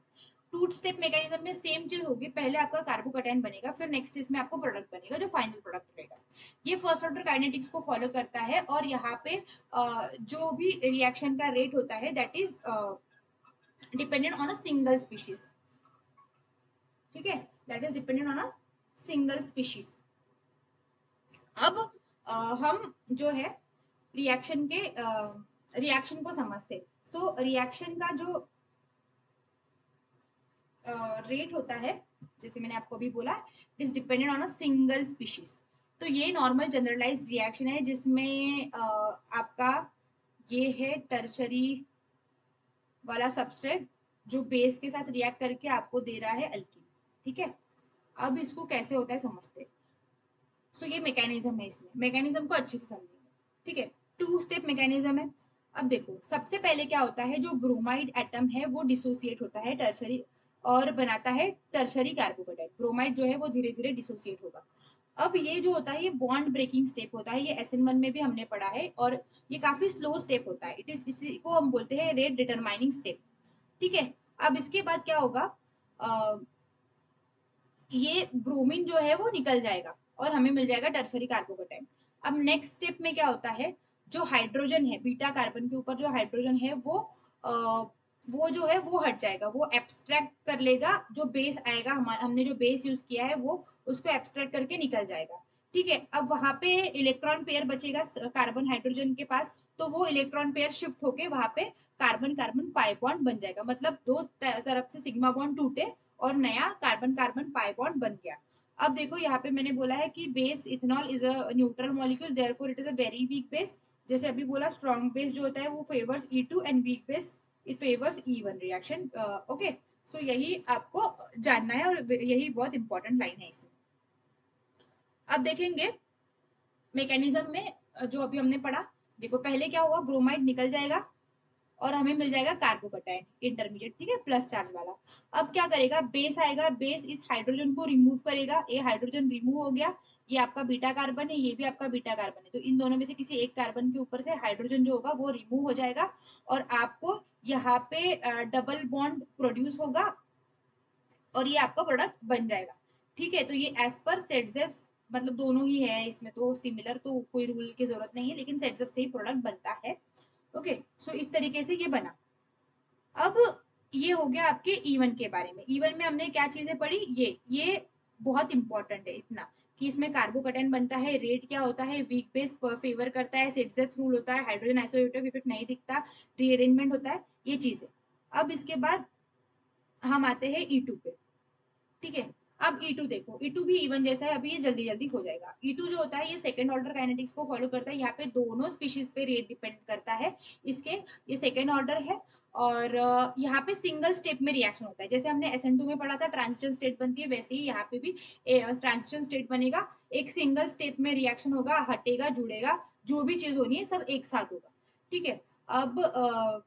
2 स्टेप मैकेनिज्म में सेम चीज होगी, पहले आपका कार्बोकैटायन बनेगा, फिर नेक्स्ट इसमें आपको प्रोडक्ट बनेगा जो फाइनल प्रोडक्ट रहेगा। ये फर्स्ट ऑर्डर काइनेटिक्स को फॉलो करता है, और यहाँ पे जो भी रिएक्शन का रेट होता है that is dependent on a single species, ठीक है, that is dependent on a single species. अब हम जो है रिएक्शन के रिएक्शन को समझते। सो रिएक्शन का जो रेट होता है, जैसे मैंने आपको अभी बोला, it is dependent on a single species. तो ये नॉर्मल जनरलाइज रिएक्शन है जिसमें आपका ये है टर्शरी वाला सबस्ट्रेट जो बेस के साथ रिएक्ट करके आपको दे रहा है अल्कीन, ठीक है। अब इसको कैसे होता है समझते हैं। सो ये मैकेनिज्म है, इसमें मैकेनिज्म को अच्छे से समझेंगे, ठीक है। 2 स्टेप मैकेनिज्म है। अब देखो सबसे पहले क्या होता है, जो ब्रोमाइड एटम है वो डिसोसिएट होता है टर्शरी और बनाता है टर्शरी कार्बोकेटाइन। ब्रोमाइड जो है वो धीरे धीरे डिसोसिएट होगा। अब ये जो होता है ये बॉन्ड ब्रेकिंग स्टेप होता है, ये SN1 में भी हमने पढ़ा है, और ये काफी स्लो स्टेप होता है। इट इज, इसी को हम बोलते हैं रेट डिटरमाइनिंग स्टेप। ठीक है। अब इसके बाद क्या होगा, ये ब्रोमीन जो है वो निकल जाएगा और हमें मिल जाएगा टर्शरी कार्बोकेटाइन। अब नेक्स्ट स्टेप में क्या होता है, जो हाइड्रोजन है बीटा कार्बन के ऊपर जो हाइड्रोजन है वो जो है वो हट जाएगा, वो एब्स्ट्रैक्ट कर लेगा, जो बेस आएगा हमने जो बेस यूज किया है वो उसको एब्स्ट्रैक्ट करके निकल जाएगा। ठीक है। अब वहां पे इलेक्ट्रॉन पेयर बचेगा कार्बन हाइड्रोजन के पास, तो वो इलेक्ट्रॉन पेयर शिफ्ट होके वहां पे कार्बन कार्बन पाई बॉन्ड बन जाएगा, मतलब दो तरफ से सिग्मा बॉन्ड टूटे और नया कार्बन कार्बन पाई बॉन्ड बन गया। अब देखो यहाँ पे मैंने बोला है कि base ethanol is a neutral molecule, therefore it is a very weak base. जैसे अभी बोला स्ट्रॉन्ग बेस जो होता है वो favours E2 and weak base it favours E1 reaction. Okay, so यही आपको जानना है और यही बहुत इंपॉर्टेंट लाइन है इसमें। अब देखेंगे मैकेनिज्म में जो अभी हमने पढ़ा। देखो पहले क्या हुआ, ब्रोमाइड निकल जाएगा और हमें मिल जाएगा कार्बोकेटाइन इंटरमीडिएट, ठीक है, प्लस चार्ज वाला। अब क्या करेगा, बेस आएगा, बेस इस हाइड्रोजन को रिमूव करेगा, ये हाइड्रोजन रिमूव हो गया, ये आपका बीटा कार्बन है, ये भी आपका बीटा कार्बन है, तो इन दोनों में से किसी एक कार्बन के ऊपर से हाइड्रोजन जो होगा वो रिमूव हो जाएगा और आपको यहाँ पे डबल बॉन्ड प्रोड्यूस होगा और ये आपका प्रोडक्ट बन जाएगा। ठीक है, तो ये एज पर सेटजेफ, मतलब दोनों ही है इसमें, तो सिमिलर तो कोई रूल की जरूरत नहीं है, लेकिन सेटजेफ से ही प्रोडक्ट बनता है। ओके, सो इस तरीके से ये बना। अब ये हो गया आपके E1 के बारे में। E1 में हमने क्या चीजें पढ़ी, ये बहुत इंपॉर्टेंट है इतना कि इसमें कार्बोकेटाइन बनता है, रेट क्या होता है, वीक बेस फेवर करता है, सेटजेफ रूल होता है, हाइड्रोजन आइसोटोप इफेक्ट नहीं दिखता, रीअरेंजमेंट होता है, ये चीजें। अब इसके बाद हम आते हैं E2 पे। ठीक है। अब E2 देखो, E2 भी E1 जैसा है, अभी ये जल्दी जल्दी हो जाएगा। E2 जो होता है ये सेकंड ऑर्डर काइनेटिक्स को फॉलो करता है, यहाँ पे दोनों स्पीशीज पे रेट डिपेंड करता है इसके, ये सेकंड ऑर्डर है। और यहाँ पे सिंगल स्टेप में रिएक्शन होता है, जैसे हमने SN2 में पढ़ा था ट्रांजिशन स्टेट बनती है, वैसे ही यहाँ पे भी ट्रांजिशन स्टेट बनेगा। एक सिंगल स्टेप में रिएक्शन होगा, हटेगा जुड़ेगा, जो भी चीज होनी है सब एक साथ होगा। ठीक है। अब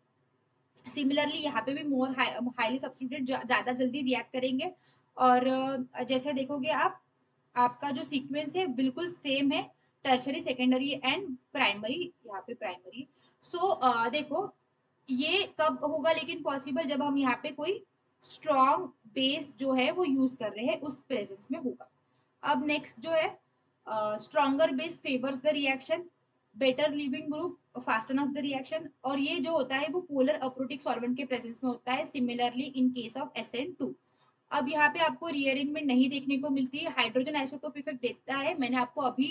सिमिलरली यहाँ पे भी मोर हाईली सब्स्टिट्यूटेड ज्यादा जल्दी रिएक्ट करेंगे। और जैसे देखोगे आप, आपका जो सीक्वेंस है बिल्कुल सेम है, टर्शरी सेकेंडरी एंड प्राइमरी, यहाँ पे प्राइमरी। सो देखो ये कब होगा लेकिन पॉसिबल, जब हम यहाँ पे कोई स्ट्रॉन्ग बेस जो है वो यूज कर रहे हैं उस प्रेजेंस में होगा। अब नेक्स्ट जो है, stronger base favours the reaction, better leaving group fasten of the reaction, और ये जो होता है वो पोलर अप्रोटिक सॉल्वेंट के प्रेजेंस में होता है, similarly in case of SN2। अब यहाँ पे आपको रीअरेंजमेंट नहीं देखने को मिलती है, हाइड्रोजन आइसोटोप इफेक्ट देता है, मैंने आपको अभी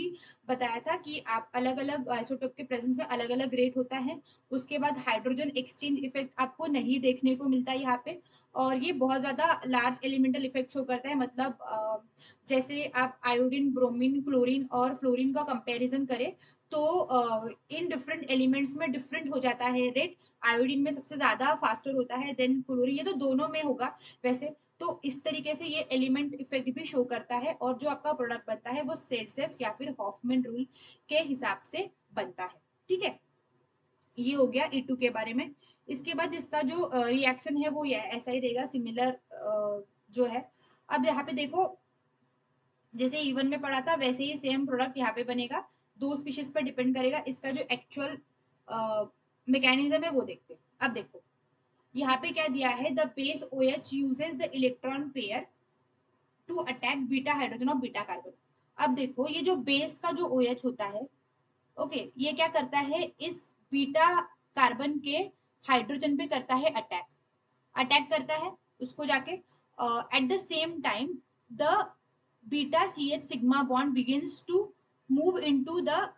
बताया था कि आप अलग अलग आइसोटोप के प्रेजेंस में अलग अलग रेट होता है। उसके बाद हाइड्रोजन एक्सचेंज इफेक्ट आपको नहीं देखने को मिलता है यहाँ पे, और ये बहुत ज्यादा लार्ज एलिमेंटल इफेक्ट शो करता है, मतलब जैसे आप आयोडीन ब्रोमीन क्लोरीन और फ्लोरीन का कंपैरिजन करें तो इन डिफरेंट एलिमेंट्स में डिफरेंट हो जाता है रेट। आयोडीन में सबसे ज्यादा फास्टर होता है, देन क्लोरीन, ये तो दोनों में होगा वैसे। तो इस तरीके से ये एलिमेंट इफेक्ट भी शो करता है, और जो आपका प्रोडक्ट बनता है वो सेटसेफ या फिर हॉफमैन रूल के हिसाब से बनता है। ठीक है, ये हो गया E2 के बारे में। इसके बाद इसका जो रिएक्शन है वो ऐसा ही रहेगा, सिमिलर जो है। अब यहाँ पे देखो जैसे E1 में पढ़ा था वैसे ही सेम प्रोडक्ट यहाँ पे बनेगा, दो स्पीशीज पर डिपेंड करेगा। इसका जो एक्चुअल मैकेनिज्म है वो देखते हैं। अब देखो यहाँ पे क्या दिया है, the base OH uses the electron pair to attack beta hydrogen of beta carbon. अब देखो ये जो बेस का जो OH होता है, ओके, ये क्या करता है, इस बीटा कार्बन के हाइड्रोजन पे करता है अटैक, अटैक करता है उसको जाके। At the same time the beta CH sigma bond begins to move into the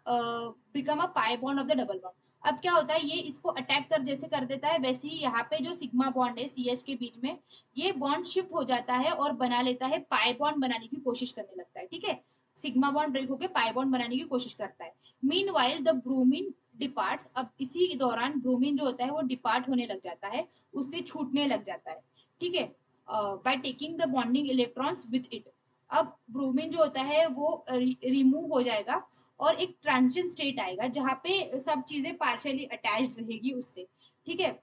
become a pi bond of the double bond. अब क्या होता है, ये इसको अटैक कर जैसे कर देता है, वैसे ही यहाँ पे जो सिग्मा बॉन्ड है CH के बीच में, ये बॉन्ड शिफ्ट हो जाता है और बना लेता है, पाई बॉन्ड बनाने की कोशिश करने लगता है। ठीक है, सिग्मा बॉन्ड ब्रेक होकर पाई बॉन्ड बनाने की कोशिश करता है। Mean while the bromine departs, अब इसी दौरान ब्रोमीन जो होता है वो डिपार्ट होने लग जाता है, उससे छूटने लग जाता है। ठीक है, by taking the bonding electrons with it. अब ब्रोमीन जो होता है वो रिमूव हो जाएगा और एक ट्रांजिशन स्टेट आएगा जहाँ पे सब चीजें पार्शियली अटैच्ड रहेगी उससे, ठीक है।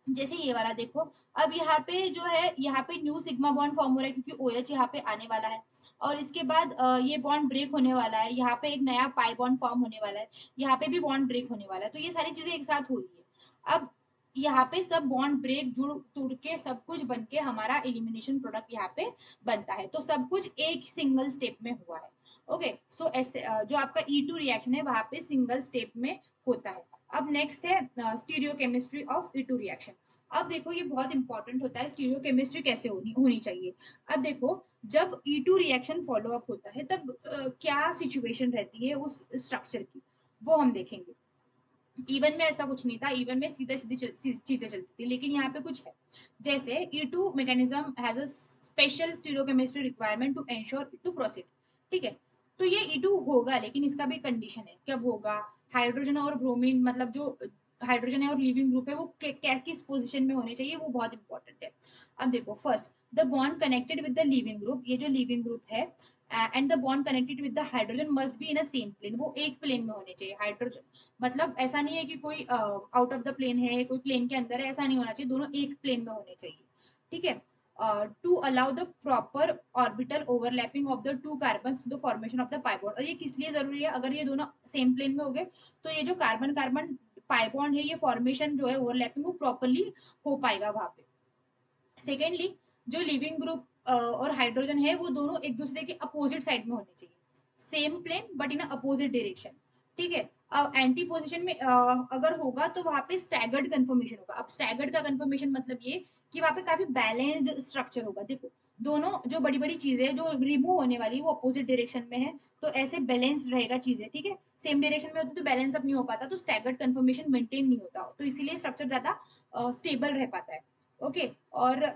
जैसे ये वाला देखो, अब यहाँ पे जो है यहाँ पे न्यू सिग्मा बॉन्ड फॉर्म हो रहा है क्योंकि OH यहाँ पे आने वाला है, और इसके बाद ये बॉन्ड ब्रेक होने वाला है, यहाँ पे एक नया पाई बॉन्ड फॉर्म होने वाला है, यहाँ पे भी बॉन्ड ब्रेक होने वाला है, तो ये सारी चीजें एक साथ हो रही है। अब यहाँ पे सब बॉन्ड ब्रेक जुड़ तुड़ के सब कुछ बन के हमारा एलिमिनेशन प्रोडक्ट यहाँ पे बनता है, तो सब कुछ एक सिंगल स्टेप में हुआ है। ओके, सो ऐसे जो आपका E2 रिएक्शन है वहां पे सिंगल स्टेप में होता है। अब नेक्स्ट है स्टीरियोकेमिस्ट्री ऑफ E2 रिएक्शन। अब देखो ये बहुत इंपॉर्टेंट होता है, स्टीरियोकेमिस्ट्री कैसे होनी होनी चाहिए। अब देखो, जब E2 रिएक्शन फॉलो अप होता है तब क्या सिचुएशन रहती है उस स्ट्रक्चर की, वो हम देखेंगे। इवन में ऐसा कुछ नहीं था, इवन में सीधा सीधी चीजें चलती थी, लेकिन यहाँ पे कुछ है। जैसे E2 mechanism has a special stereochemistry requirement to ensure to proceed, ठीक है। तो ये E2 होगा, लेकिन इसका भी कंडीशन है, कब होगा। हाइड्रोजन और ब्रोमीन, मतलब जो हाइड्रोजन है और लिविंग ग्रुप है वो किस पोजिशन में होने चाहिए, वो बहुत इंपॉर्टेंट है। अब देखो, first the bond connected with the leaving group, ये जो लिविंग ग्रुप है and the bond connected with the hydrogen must be in a same plane, वो एक प्लेन में होने चाहिए। हाइड्रोजन मतलब ऐसा नहीं है कि कोई आउट ऑफ द प्लेन है, कोई प्लेन के अंदर है, ऐसा नहीं होना चाहिए, दोनों एक प्लेन में होने चाहिए, ठीक है। To allow the proper orbital overlapping of the two carbon the formation of the pi bond. और ये किस लिए जरूरी है, अगर ये दोनों सेम प्लेन में हो गए तो ये जो कार्बन कार्बन पाई बॉन्ड है, ये फॉर्मेशन जो है ओवरलैपिंग, वो प्रॉपरली हो पाएगा वहां पे। सेकेंडली, जो लिविंग ग्रुप और हाइड्रोजन है वो दोनों एक दूसरे के अपोजिट साइड में होने चाहिए, same plane but in opposite direction, ठीक है। अब एंटी पोजिशन में अगर होगा तो वहां पे स्टैगर्ड कंफर्मेशन होगा। अब स्टैगर्ड का कंफर्मेशन मतलब ये कि वहां पे काफी बैलेंस्ड स्ट्रक्चर होगा। देखो, दोनों जो बड़ी बड़ी चीजें जो रिमूव होने वाली वो अपोजिट डायरेक्शन में है, तो ऐसे बैलेंस्ड रहेगा चीजें, ठीक है। सेम डायरेक्शन में होती तो बैलेंस अप नहीं हो पाता, तो स्टैगर्ड कंफर्मेशन मेंटेन नहीं होता, तो इसीलिए स्ट्रक्चर ज्यादा स्टेबल रह पाता है। ओके, और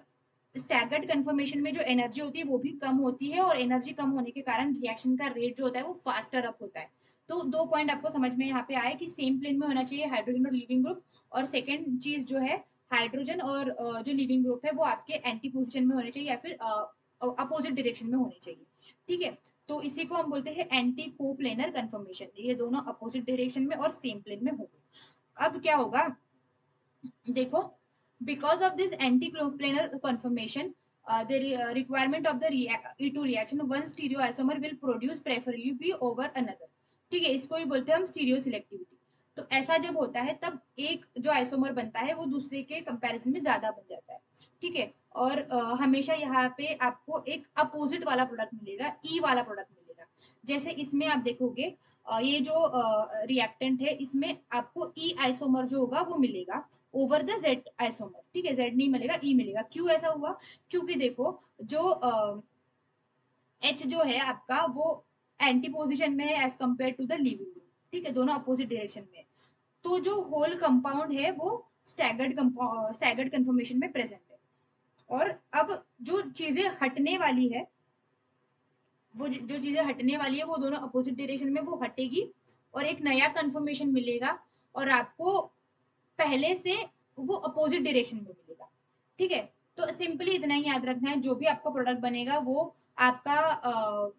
स्टैगर्ड कंफर्मेशन में जो एनर्जी होती है वो भी कम होती है, और एनर्जी कम होने के कारण रिएक्शन का रेट जो होता है वो फास्टर अप होता है। तो दो पॉइंट आपको समझ में यहाँ पे आए कि सेम प्लेन में होना चाहिए हाइड्रोजन और लिविंग ग्रुप, और सेकेंड चीज जो है हाइड्रोजन और जो लिविंग ग्रुप है वो आपके एंटी पोजिशन में होने चाहिए या फिर अपोजिट डायरेक्शन में होने चाहिए, ठीक है। तो इसी को हम बोलते हैं एंटी कोप्लेनर कंफर्मेशन, ये दोनों अपोजिट डायरेक्शन में और सेम प्लेन में होगा। अब क्या होगा, देखो, because of this anti-planar conformation, the requirement of the E2 reaction, one stereoisomer will produce preferably over another, ठीक है। इसको ही बोलते हैं हम स्टीरियो सिलेक्टिविटी। तो ऐसा जब होता है तब एक जो आइसोमर बनता है वो दूसरे के कंपैरिजन में ज्यादा बन जाता है, ठीक है। और हमेशा यहाँ पे आपको एक अपोजिट वाला प्रोडक्ट मिलेगा, ई वाला प्रोडक्ट मिलेगा। जैसे इसमें आप देखोगे ये जो रिएक्टेंट है इसमें आपको ई आइसोमर जो होगा वो मिलेगा ओवर द जेड आइसोमर, ठीक है। जेड नहीं मिलेगा, ई मिलेगा। क्यों ऐसा हुआ, क्योंकि देखो जो एच जो है आपका वो एंटी पोजिशन में है as compare to the leaving group, ठीक है, दोनों अपोजिट डायरेक्शन में। तो जो होल कंपाउंड है वो स्टैगर्ड कंफर्मेशन में प्रेजेंट है। और अब जो चीजें हटने वाली है, वो जो चीजें हटने वाली है वो दोनों अपोजिट डायरेक्शन में वो हटेगी, और एक नया कंफर्मेशन मिलेगा, और आपको पहले से वो अपोजिट डायरेक्शन में मिलेगा, ठीक है। तो सिंपली इतना ही याद रखना है, जो भी आपका प्रोडक्ट बनेगा वो आपका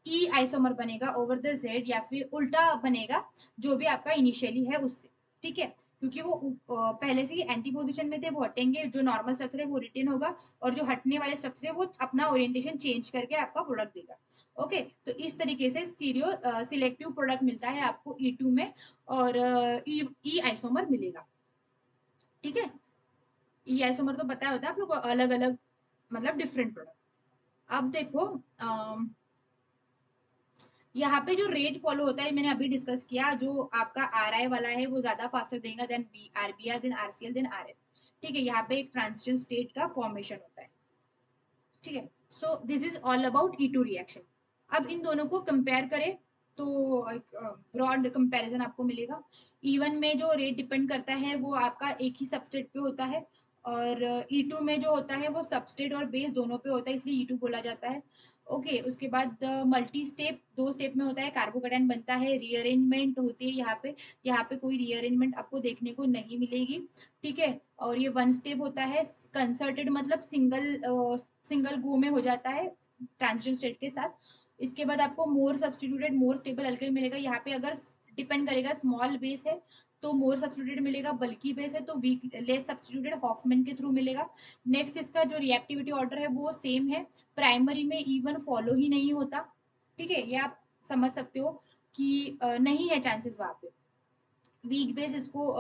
ई आइसोमर बनेगा ओवर द जेड, या फिर उल्टा बनेगा जो भी आपका इनिशियली है उससे, ठीक है। क्योंकि वो पहले से ही एंटी पोजिशन में थे, वो हटेंगे, जो नॉर्मल स्ट्रक्चर है वो रिटेन होगा, और जो हटने वाले स्ट्रक्चर है वो अपना ओरिएंटेशन चेंज करके आपका प्रोडक्ट देगा। ओके, तो इस तरीके से स्टीरियो सिलेक्टिव प्रोडक्ट मिलता है आपको E2 में, और ई आइसोमर मिलेगा, ठीक है। ई आइसोमर तो पता होता है आप लोग को, अलग अलग मतलब डिफरेंट प्रोडक्ट। अब देखो, यहाँ पे जो रेट फॉलो होता है मैंने अभी डिस्कस किया, जो आपका RI वाला है वो ज्यादा फास्टर देगा then RBR then RCl then RF, ठीक है। यहाँ पे एक ट्रांजिशन स्टेट का फॉर्मेशन होता है, ठीक है। So this is all about E2 reaction. अब इन दोनों को कंपेयर करें तो एक ब्रॉड कंपैरिजन आपको मिलेगा। E1 में जो रेट डिपेंड करता है वो आपका एक ही सबस्ट्रेट पे होता है, और E2 में जो होता है वो सबस्ट्रेट और बेस दोनों पे होता है, इसलिए E2 बोला जाता है। ओके, उसके बाद मल्टी स्टेप, दो स्टेप में होता है, कार्बोकेटाइन बनता है, रीअरेंजमेंट होती है यहाँ पे कोई रीअरेंजमेंट आपको देखने को नहीं मिलेगी, ठीक है। और ये वन स्टेप होता है, कंसर्टेड मतलब सिंगल सिंगल गो में हो जाता है, ट्रांजिशन स्टेट के साथ। इसके बाद आपको मोर सब्स्टिट्यूटेड मोर स्टेबल अल्केन मिलेगा। यहाँ पे अगर डिपेंड करेगा स्मॉल बेस है तो मोर सब्स्टिट्यूटेड मिलेगा, बल्कि बेस है तो वीक लेस सब्स्टिट्यूटेड हॉफमैन के थ्रू मिलेगा। नेक्स्ट इसका जो रिएक्टिविटी ऑर्डर है वो सेम है, प्राइमरी में इवन फॉलो ही नहीं होता। ठीक है, ये आप समझ सकते हो कि नहीं है चांसेस वहां पे। वीक बेस इसको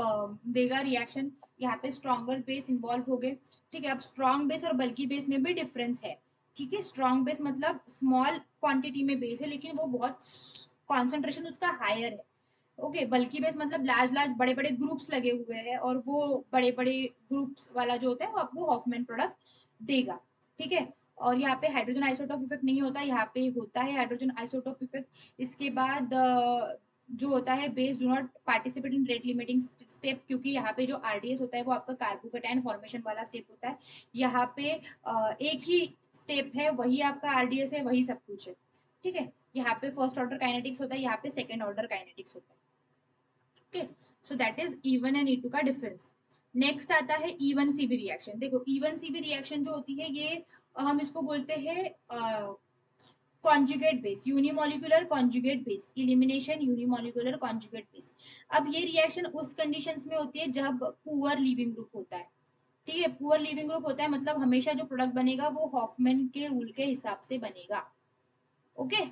देगा रिएक्शन, यहाँ पे स्ट्रॉन्गर बेस इन्वॉल्व हो गए। ठीक है, अब स्ट्रॉन्ग बेस और बल्कि बेस में भी डिफरेंस है। ठीक है, स्ट्रॉन्ग बेस मतलब स्मॉल क्वांटिटी में बेस है लेकिन वो बहुत कॉन्सेंट्रेशन उसका हायर है। ओके, बल्कि बेस मतलब लार्ज लार्ज बड़े बड़े ग्रुप्स लगे हुए हैं और वो बड़े बड़े ग्रुप्स वाला जो होता है वो आपको हॉफमैन प्रोडक्ट देगा। ठीक है, और यहाँ पे हाइड्रोजन आइसोटोप इफेक्ट नहीं होता, यहाँ पे होता है हाइड्रोजन आइसोटोप इफेक्ट। इसके बाद जो होता है base do not participate in rate limiting step, क्योंकि यहाँ पे जो आरडीएस होता है वो आपका कार्बोकेटाइन फॉर्मेशन वाला स्टेप होता है। यहाँ पे एक ही स्टेप है, वही आपका आरडीएस है, वही सब कुछ है। ठीक है, यहाँ पे फर्स्ट ऑर्डर काइनेटिक्स होता है, यहाँ पे सेकेंड ऑर्डर काइनेटिक्स होता है। Okay, so that is E1 and E2 का डिफरेंस। नेक्स्ट आता है E1 सीबी रिएक्शन। देखो E1 सीबी रिएक्शन जो होती है ये हम इसको बोलते हैं conjugate base, unimolecular conjugate base, elimination unimolecular conjugate base. अब ये रिएक्शन उस कंडीशंस में होती है जब पुअर लीविंग ग्रुप होता है। ठीक है, पुअर लीविंग ग्रुप होता है मतलब हमेशा जो प्रोडक्ट बनेगा वो हॉफमैन के रूल के हिसाब से बनेगा। ओके,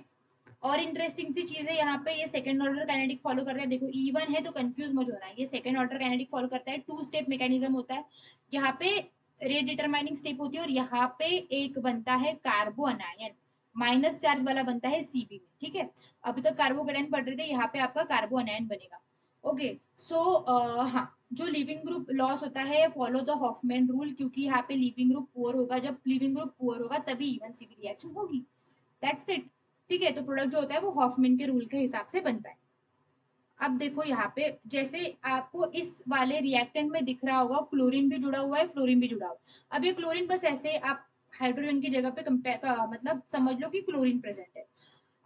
और इंटरेस्टिंग सी चीज है यहाँ पे, ये सेकंड ऑर्डर काइनेटिक फॉलो करता है। देखो E1 है तो कंफ्यूज मत होना, ये सेकंड ऑर्डर काइनेटिक फॉलो करता है, टू स्टेप मैकेनिज्म होता है। यहाँ पे रेट डिटरमाइनिंग स्टेप होती है और यहाँ पे एक बनता है कार्बो अनायन, माइनस चार्ज वाला बनता है Cb में। ठीक है, अभी तक कार्बोकेटाइन पढ़ रहे थे, यहाँ पे आपका कार्बो अनायन बनेगा। ओके, सो हाँ, जो लिविंग ग्रुप लॉस होता है फॉलो द हॉफमैन रूल, क्योंकि यहाँ पे लिविंग ग्रुप पुअर होगा, जब लिविंग ग्रुप पुअर होगा तभी E1 सीबी रिएक्शन होगी। That's it. ठीक है, तो प्रोडक्ट जो होता है वो हॉफमैन के रूल के हिसाब से बनता है। अब देखो यहाँ पे जैसे आपको इस वाले रिएक्टेंट में दिख रहा होगा क्लोरीन भी जुड़ा हुआ है, फ्लोरीन भी जुड़ा हुआ है। अब ये क्लोरीन बस ऐसे आप हाइड्रोजन की जगह पे कंपेयर मतलब समझ लो कि क्लोरीन प्रेजेंट है।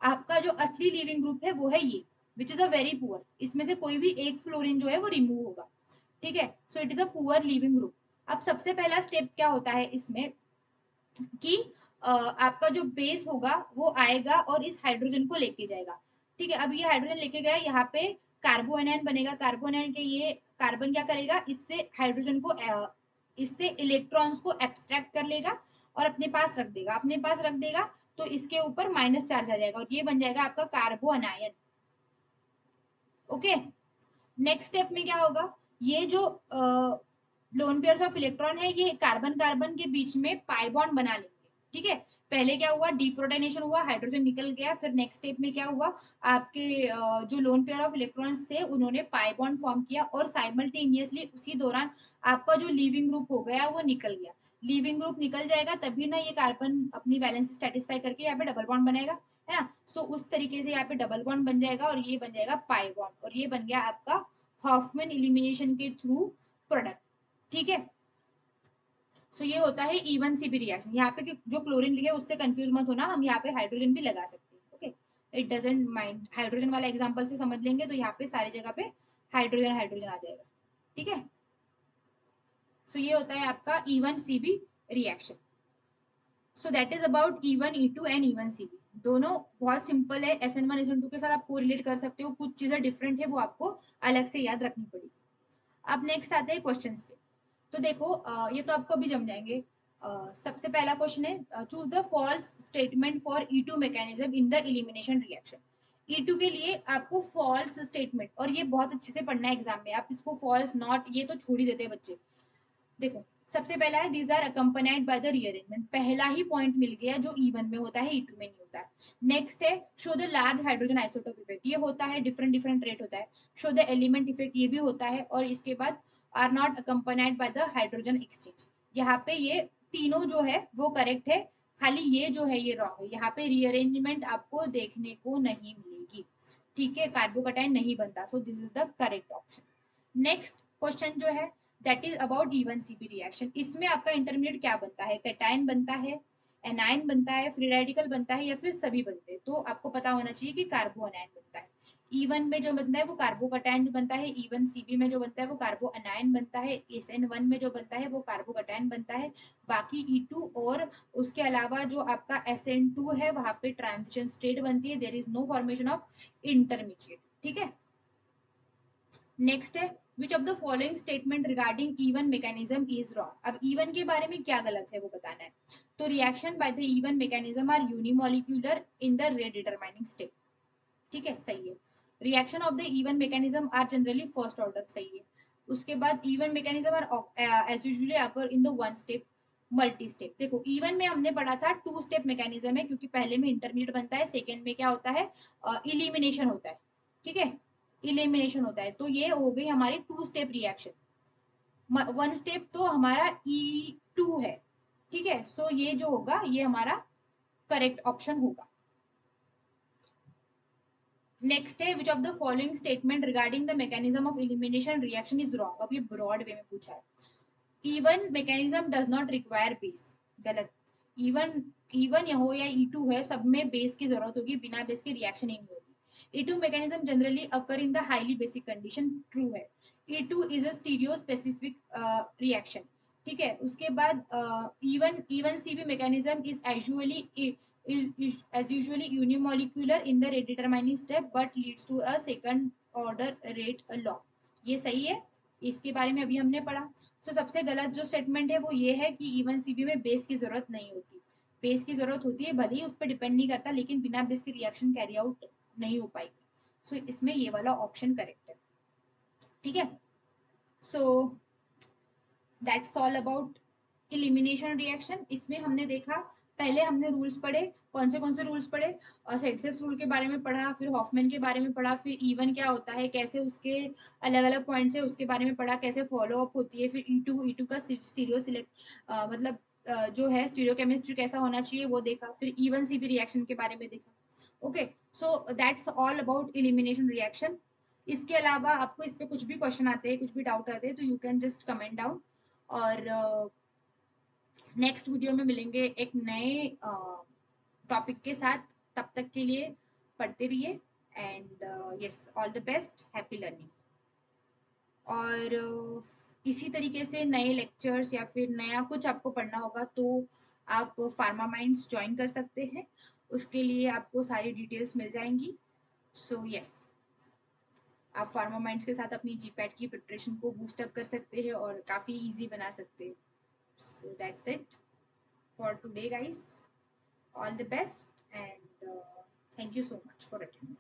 आपका जो असली लिविंग ग्रुप है वो है ये, which is a very poor, इसमें से कोई भी एक फ्लोरीन जो है वो रिमूव होगा। ठीक है, so it is a poor leaving group. अब सबसे पहला स्टेप क्या होता है इसमें कि आपका जो बेस होगा वो आएगा और इस हाइड्रोजन को लेके जाएगा। ठीक है, अब ये हाइड्रोजन लेके गया, यहाँ पे कार्बो एनायन बनेगा। कार्बो एनायन के ये कार्बन क्या करेगा, इससे हाइड्रोजन को इससे इलेक्ट्रॉन्स को एब्स्ट्रैक्ट कर लेगा और अपने पास रख देगा। अपने पास रख देगा तो इसके ऊपर माइनस चार्ज आ जाएगा और ये बन जाएगा आपका कार्बो अनायन। ओके, नेक्स्ट स्टेप में क्या होगा, ये जो लोन पेयर्स ऑफ इलेक्ट्रॉन है ये कार्बन कार्बन के बीच में पाई बॉन्ड बना लेंगे। ठीक है, पहले क्या हुआ, डीप्रोटोनेशन हुआ, हाइड्रोजन निकल गया। फिर नेक्स्ट स्टेप में क्या हुआ, आपके जो लोन पेयर ऑफ इलेक्ट्रॉन्स थे उन्होंने पाई बॉन्ड फॉर्म किया और साइमल्टेनियसली उसी दौरान आपका जो लीविंग ग्रुप हो गया वो निकल गया। लीविंग ग्रुप निकल जाएगा तभी ना ये कार्बन अपनी बैलेंस सेटिस्फाई करके यहाँ पे डबल बॉन्ड बनाएगा, है ना। सो उस तरीके से यहाँ पे डबल बॉन्ड बन जाएगा और ये बन जाएगा पाई बॉन्ड और ये बन गया आपका हॉफमैन एलिमिनेशन के थ्रू प्रोडक्ट। ठीक है, सो ये होता है E1 सीबी रिएक्शन। यहाँ पे जो क्लोरीन लिखे उससे कंफ्यूज मत होना, हम यहाँ पे हाइड्रोजन भी लगा सकते हैं। Okay, it doesn't mind, hydrogen वाला एग्जांपल से समझ लेंगे तो यहाँ पे सारी जगह पे हाइड्रोजन हाइड्रोजन आ जाएगा। ठीक है, सो ये होता है आपका E1 CB reaction. So that is about E1 E2 and E1 CB. दोनों बहुत सिंपल है, SN1 SN2 के साथ आप कोरिलेट कर सकते हो, कुछ चीजें डिफरेंट है वो आपको अलग से याद रखनी पड़ेगी। अब नेक्स्ट आते हैं क्वेश्चंस पे। तो देखो ये तो आपको अभी जम जाएंगे। सबसे पहला क्वेश्चन है, choose the false statement for E2 mechanism in the elimination reaction. E2 के लिए आपको फॉल्स स्टेटमेंट, और ये बहुत अच्छे से पढ़ना है एग्जाम में, आप इसको फॉल्स नॉट ये तो छोड़ ही देते हैं बच्चे। देखो सबसे पहला है these are accompanied by the rearrangement, पहला ही पॉइंट मिल गया जो E1 में होता है E2 में नहीं होता है। नेक्स्ट है show the large hydrogen isotope effect, ये होता है डिफरेंट डिफरेंट रेट होता है। शो द एलिमेंट इफेक्ट, ये भी होता है। और इसके बाद are not accompanied by the hydrogen exchange, यहाँ पे ये तीनों जो है वो करेक्ट है, खाली ये जो है ये रॉन्ग है। यहाँ पे रीअरेंजमेंट आपको देखने को नहीं मिलेगी। ठीक है, कार्बोकटाइन नहीं बनता, so this is the correct option. Next question जो है that is about E1 CB reaction. इसमें आपका इंटरमीडिएट क्या बनता है, कैटायन बनता है, एनायन बनता है, फ्री रेडिकल बनता है, या फिर सभी बनते हैं। तो आपको पता होना चाहिए कि कार्बो अनायन बनता है। E1 में जो बनता है वो कार्बोकैटायन बनता है, E1CB में जो बनता है वो कार्बो अनायन बनता है, SN1 में जो बनता है वो कार्बोकैटायन बनता है। बाकी E2 और उसके अलावा जो आपका SN2 है वहां पे ट्रांजिशन स्टेट बनती है, there is no formation of intermediate. ठीक है, नेक्स्ट है which of the following statement regarding E1 mechanism is wrong. अब E1 के बारे में क्या गलत है वो बताना है। तो reaction by the E1 mechanism are unimolecular in the rate determining step. ठीक है, सही है। Reaction of the E1 mechanism are generally first order, सही है। उसके बाद E1 mechanism are as usually occur in the one step multi step. देखो E1 में हमने पढ़ा था टू स्टेप मैकेनिज्म है, क्योंकि पहले में इंटरमीडिएट बनता है, सेकेंड में क्या होता है, इलिमिनेशन होता है। ठीक है, इलिमिनेशन होता है, तो ये हो गई हमारी two step reaction. One step तो हमारा E2 है। ठीक है, सो ये जो होगा ये हमारा करेक्ट ऑप्शन होगा। नेक्स्ट है which of the following statement regarding the mechanism of elimination reaction is wrong. अब ये ब्रॉड वे में पूछा है। E1 mechanism does not require base, गलत। E1 E1 हो या E2 है, सब में बेस की जरूरत होगी, बिना बेस के रिएक्शन ही नहीं होगी। E2 mechanism generally occur in the highly basic condition, true है। E2 is a stereospecific reaction. ठीक है, उसके बाद E1CB mechanism is usually as usually unimolecular in the rate determining step but leads to a second order rate law। ये सही है, इसके बारे में अभी हमने पढ़ा। तो सबसे गलत जो स्टेटमेंट है वो ये है कि E1CB में बेस की जरूरत नहीं होती। बेस की जरूरत होती है, भले ही उस पर डिपेंड नहीं करता, लेकिन बिना बेस के रिएक्शन कैरी आउट नहीं हो पाएगी। सो इसमें ये वाला ऑप्शन करेक्ट है। ठीक है, so that's all about elimination reaction. इसमें हमने देखा, पहले हमने रूल्स पढ़े, कौन से रूल्स पढ़े, और सेट्सेस रूल के बारे में पढ़ा, फिर हॉफमैन के बारे में पढ़ा, फिर E1 क्या होता है, कैसे उसके अलग अलग पॉइंट्स है उसके बारे में पढ़ा, कैसे फॉलो अप होती है, फिर E2 का स्टीरियो सिलेक्ट मतलब जो है स्टीरियो केमिस्ट्री कैसा होना चाहिए वो देखा, फिर E1CB रिएक्शन के बारे में देखा। Okay, so that's all about elimination reaction. इसके अलावा आपको इस पे कुछ भी क्वेश्चन आते हैं, कुछ भी डाउट आते हैं, तो you can just comment down. और नेक्स्ट वीडियो में मिलेंगे एक नए टॉपिक के साथ। तब तक के लिए पढ़ते रहिए, and yes, all the best, happy learning. और इसी तरीके से नए लेक्चर्स या फिर नया कुछ आपको पढ़ना होगा तो आप फार्मा माइंड्स ज्वाइन कर सकते हैं, उसके लिए आपको सारी डिटेल्स मिल जाएंगी। सो यस, आप फार्मा माइंड्स के साथ अपनी जीपैट की प्रिपरेशन को बूस्ट अप कर सकते हैं और काफ़ी इजी बना सकते हैं। So that's it for today, guys. All the best, and thank you so much for attending.